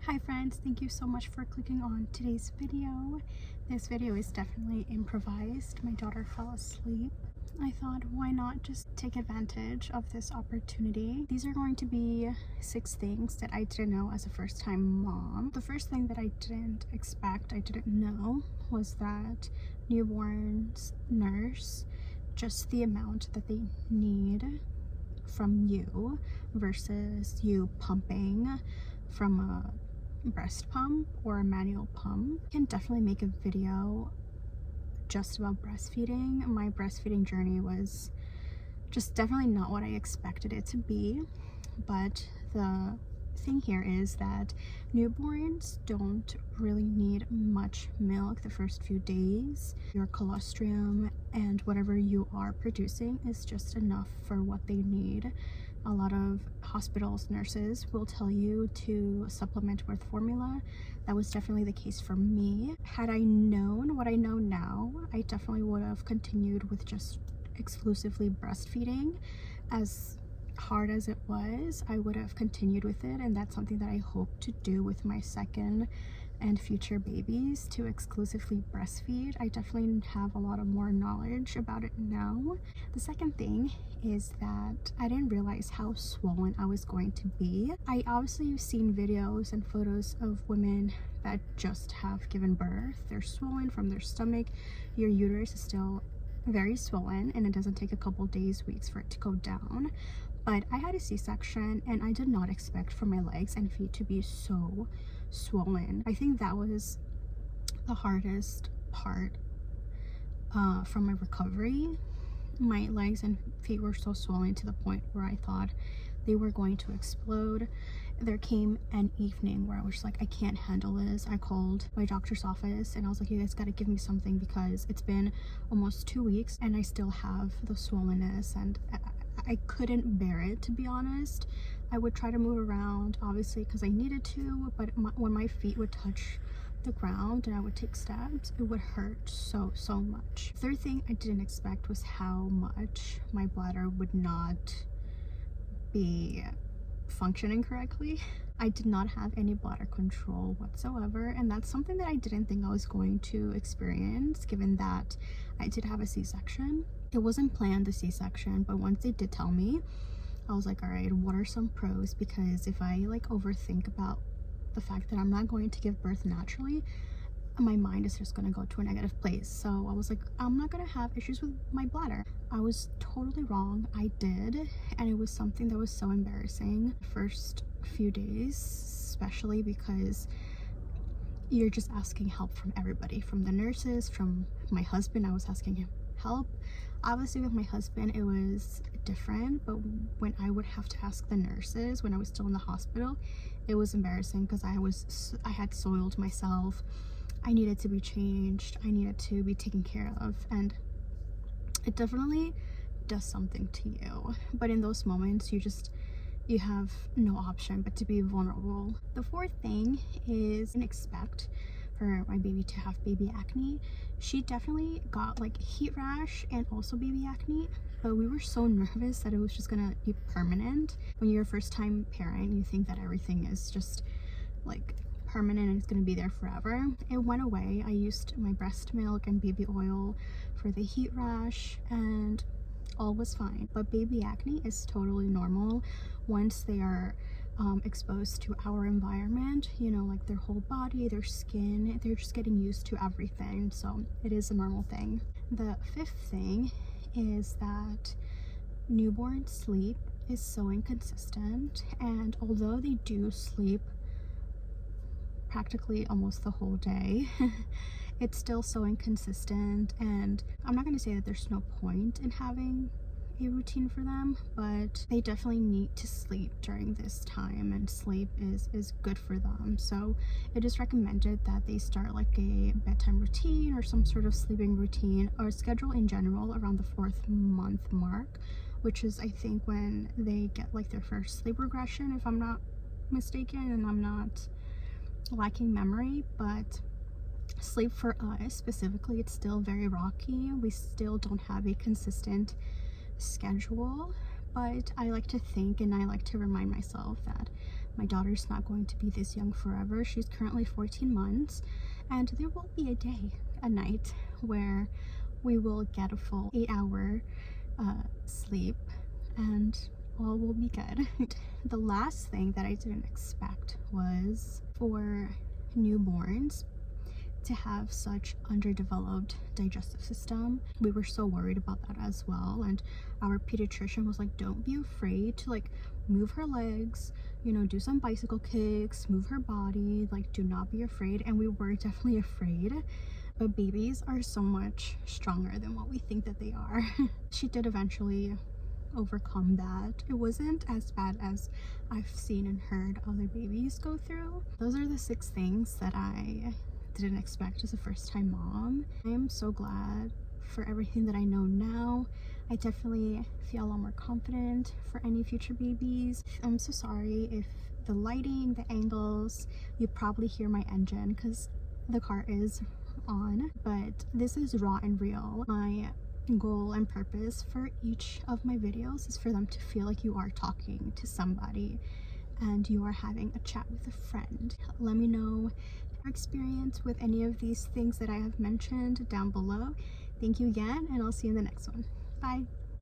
Hi friends, thank you so much for clicking on today's video. This video is definitely improvised. My daughter fell asleep. I thought, why not just take advantage of this opportunity? These are going to be 6 things that I didn't know as a first-time mom. The first thing that I didn't expect, I didn't know, was that newborns nurse just the amount that they need from you versus you pumping from a breast pump or a manual pump. I can definitely make a video just about breastfeeding. My breastfeeding journey was just definitely not what I expected it to be, but the thing here is that newborns don't really need much milk the first few days. Your colostrum and whatever you are producing is just enough for what they need. A lot of hospitals, nurses will tell you to supplement with formula. That was definitely the case for me. Had I known what I know now, I definitely would have continued with just exclusively breastfeeding. As hard as it was, I would have continued with it, and that's something that I hope to do with my second and future babies, to exclusively breastfeed. I definitely have a lot of more knowledge about it now. The second thing is that I didn't realize how swollen I was going to be. I obviously have seen videos and photos of women that just have given birth. They're swollen from their stomach. Your uterus is still very swollen, and it doesn't take a couple days, weeks for it to go down. But I had a C-section, and I did not expect for my legs and feet to be so swollen. I think that was the hardest part from my recovery. My legs and feet were so swollen to the point where I thought they were going to explode. There came an evening where I was just like, I can't handle this. I called my doctor's office and I was like, you guys gotta give me something, because it's been almost 2 weeks and I still have the swollenness, and I couldn't bear it, to be honest. I would try to move around, obviously, because I needed to, but when my feet would touch the ground and I would take steps, it would hurt so much. Third thing I didn't expect was how much my bladder would not be functioning correctly. I did not have any bladder control whatsoever, and that's something that I didn't think I was going to experience, given that I did have a C-section. It wasn't planned, the C-section, but once they did tell me, I was like, all right, what are some pros? Because if I overthink about the fact that I'm not going to give birth naturally, my mind is just going to go to a negative place. So I was like, I'm not going to have issues with my bladder. I was totally wrong. I did, and it was something that was so embarrassing the first few days, especially because you're just asking help from everybody, from the nurses, from my husband. I was asking him help. Obviously with my husband it was different, but when I would have to ask the nurses when I was still in the hospital, it was embarrassing because I had soiled myself. I needed to be changed, I needed to be taken care of, and it definitely does something to you. But in those moments you have no option but to be vulnerable. The fourth thing is, I didn't expect for my baby to have baby acne. She definitely got heat rash and also baby acne, but we were so nervous that it was just gonna be permanent. When you're a first-time parent, you think that everything is just permanent and it's gonna be there forever. It went away. I used my breast milk and baby oil for the heat rash and all was fine. But baby acne is totally normal once they are exposed to our environment, their whole body, their skin, they're just getting used to everything. So it is a normal thing. The fifth thing is that newborn sleep is so inconsistent, and although they do sleep practically almost the whole day, it's still so inconsistent. And I'm not going to say that there's no point in having a routine for them, but they definitely need to sleep during this time, and sleep is good for them. So it is recommended that they start a bedtime routine or some sort of sleeping routine or schedule in general around the 4th month mark, which is I think when they get their first sleep regression, if I'm not mistaken and I'm not lacking memory. But sleep for us specifically, it's still very rocky. We still don't have a consistent schedule, but I like to think and I like to remind myself that My daughter's not going to be this young forever. She's currently 14 months, and there will be a night where we will get a full 8-hour sleep, and all will be good. The last thing that I didn't expect was for newborns to have such underdeveloped digestive system. We were so worried about that as well, and our pediatrician was like, don't be afraid to like move her legs, you know, do some bicycle kicks, move her body, like do not be afraid. And we were definitely afraid, but babies are so much stronger than what we think that they are. She did eventually overcome that. It wasn't as bad as I've seen and heard other babies go through. Those are the 6 things that I didn't expect as a first-time mom. I am so glad for everything that I know now. I definitely feel a lot more confident for any future babies. I'm so sorry if the lighting, the angles, you probably hear my engine because the car is on, but this is raw and real. My goal and purpose for each of my videos is for them to feel like you are talking to somebody and you are having a chat with a friend. Let me know your experience with any of these things that I have mentioned down below. Thank you again, and I'll see you in the next one. Bye.